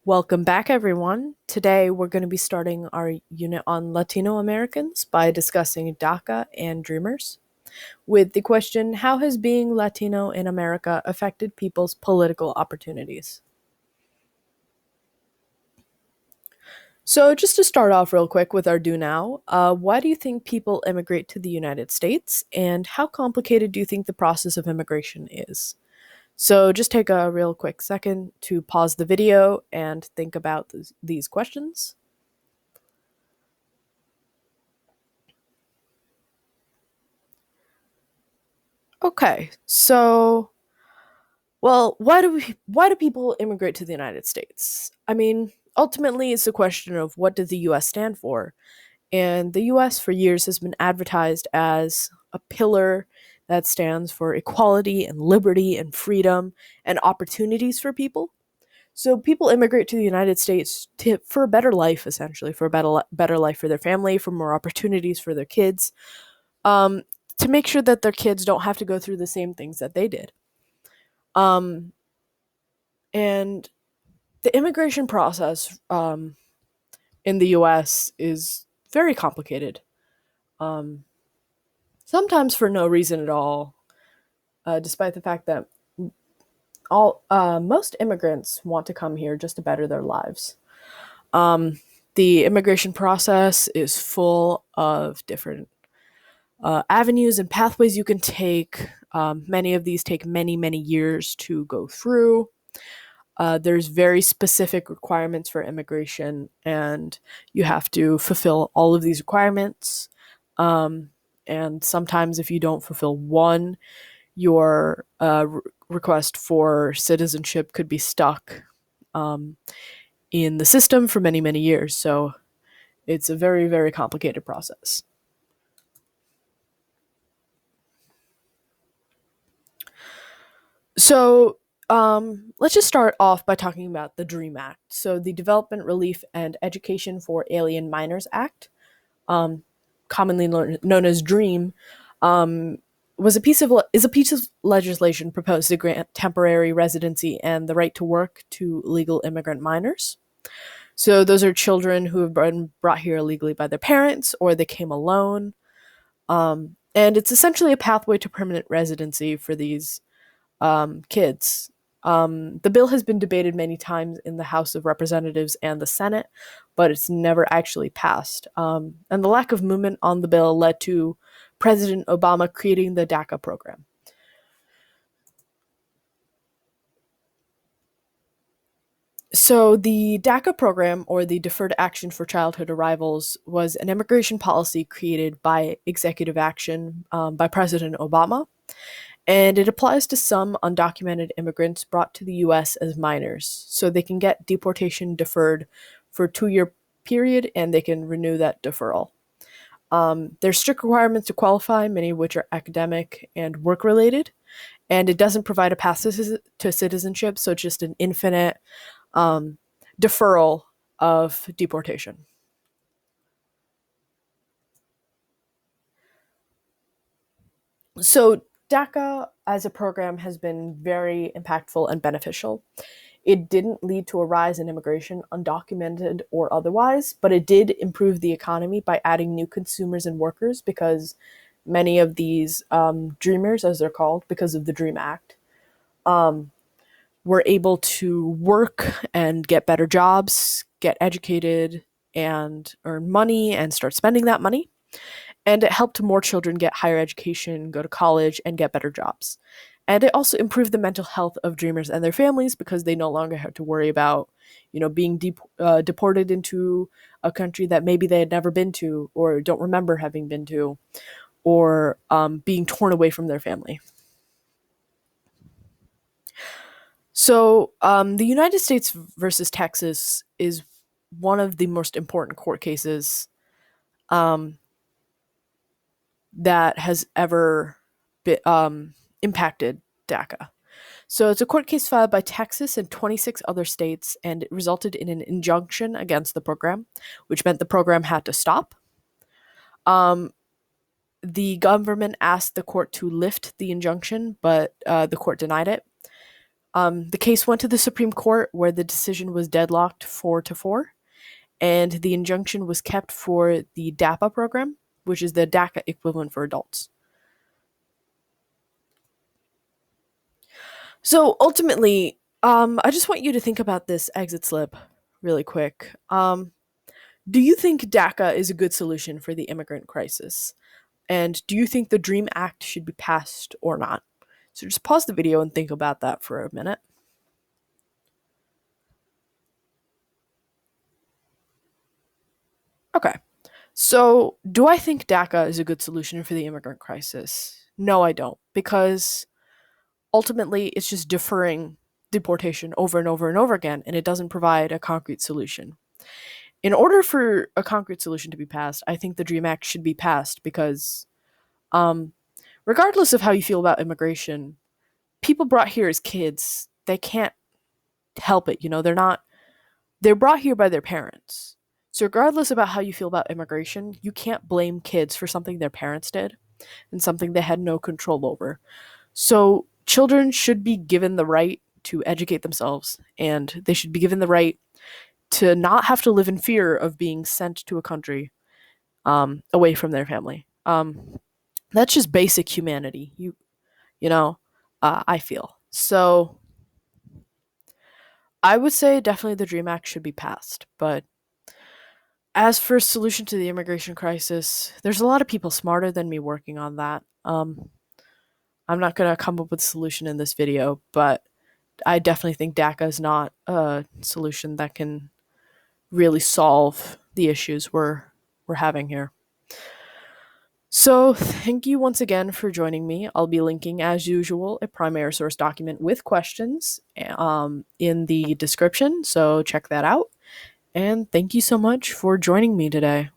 Welcome back, everyone. Today, we're going to be starting our unit on Latino Americans by discussing DACA and Dreamers, with the question: how has being Latino in America affected people's political opportunities? So, just to start off real quick with our do now, why do you think people immigrate to the United States, and how complicated do you think the process of immigration is? So, just take a real quick second to pause the video and think about these questions. Okay, so why do people immigrate to the United States? I mean, ultimately it's a question of what does the US stand for? And the US for years has been advertised as a pillar that stands for equality and liberty and freedom and opportunities for people. So people immigrate to the United States for a better life, essentially, for a better life for their family, for more opportunities for their kids, um, to make sure that their kids don't have to go through the same things that they did. Um, and the immigration process in the US is very complicated, um, sometimes for no reason at all, despite the fact that most immigrants want to come here just to better their lives. Um, the immigration process is full of different avenues and pathways you can take. Many of these take many, many years to go through. There's very specific requirements for immigration, and you have to fulfill all of these requirements. Um, and sometimes, if you don't fulfill one, your request for citizenship could be stuck um, in the system for many, many years. So it's a very, very complicated process. So let's just start off by talking about the DREAM Act. So the Development, Relief, and Education for Alien Minors Act, um, commonly known as DREAM, um, is a piece of legislation proposed to grant temporary residency and the right to work to legal immigrant minors. So those are children who have been brought here illegally by their parents or they came alone. And it's essentially a pathway to permanent residency for these kids. The bill has been debated many times in the House of Representatives and the Senate, but it's never actually passed. And the lack of movement on the bill led to President Obama creating the DACA program. So, the DACA program, or the Deferred Action for Childhood Arrivals, was an immigration policy created by executive action by President Obama, and it applies to some undocumented immigrants brought to the US as minors. So they can get deportation deferred for a 2 year period and they can renew that deferral. There's strict requirements to qualify, many of which are academic and work related, and it doesn't provide a path to citizenship, so it's just an infinite um, deferral of deportation. So DACA as a program has been very impactful and beneficial. It didn't lead to a rise in immigration, undocumented or otherwise, but it did improve the economy by adding new consumers and workers because many of these dreamers, as they're called, because of the DREAM Act, um, were able to work and get better jobs, get educated, and earn money and start spending that money. And it helped more children get higher education, go to college, and get better jobs. And it also improved the mental health of dreamers and their families because they no longer have to worry about, being deported into a country that maybe they had never been to or don't remember having been to, or being torn away from their family. So, the United States versus Texas is one of the most important court cases um, that has ever impacted DACA. So it's a court case filed by Texas and 26 other states, and it resulted in an injunction against the program, which meant the program had to stop. Um, the government asked the court to lift the injunction, but the court denied it. The case went to the Supreme Court, where the decision was deadlocked 4-4, and the injunction was kept for the DAPA program, which is the DACA equivalent for adults. So ultimately, I just want you to think about this exit slip really quick. Do you think DACA is a good solution for the immigrant crisis? And do you think the DREAM Act should be passed or not? So just pause the video and think about that for a minute. Okay. So, do I think DACA is a good solution for the immigrant crisis? No, I don't, because ultimately it's just deferring deportation over and over and over again, and it doesn't provide a concrete solution. In order for a concrete solution to be passed, I think the DREAM Act should be passed because, um, regardless of how you feel about immigration, people brought here as kids, they can't help it. They're brought here by their parents. So, regardless about how you feel about immigration, you can't blame kids for something their parents did and something they had no control over. So, children should be given the right to educate themselves, and they should be given the right to not have to live in fear of being sent to a country away from their family. That's just basic humanity. You know, I feel so. I would say definitely the DREAM Act should be passed, but as for a solution to the immigration crisis, there's a lot of people smarter than me working on that. I'm not going to come up with a solution in this video, but I definitely think DACA is not a solution that can really solve the issues we're having here. So, thank you once again for joining me. I'll be linking, as usual, a primary source document with questions in the description, so check that out. And thank you so much for joining me today.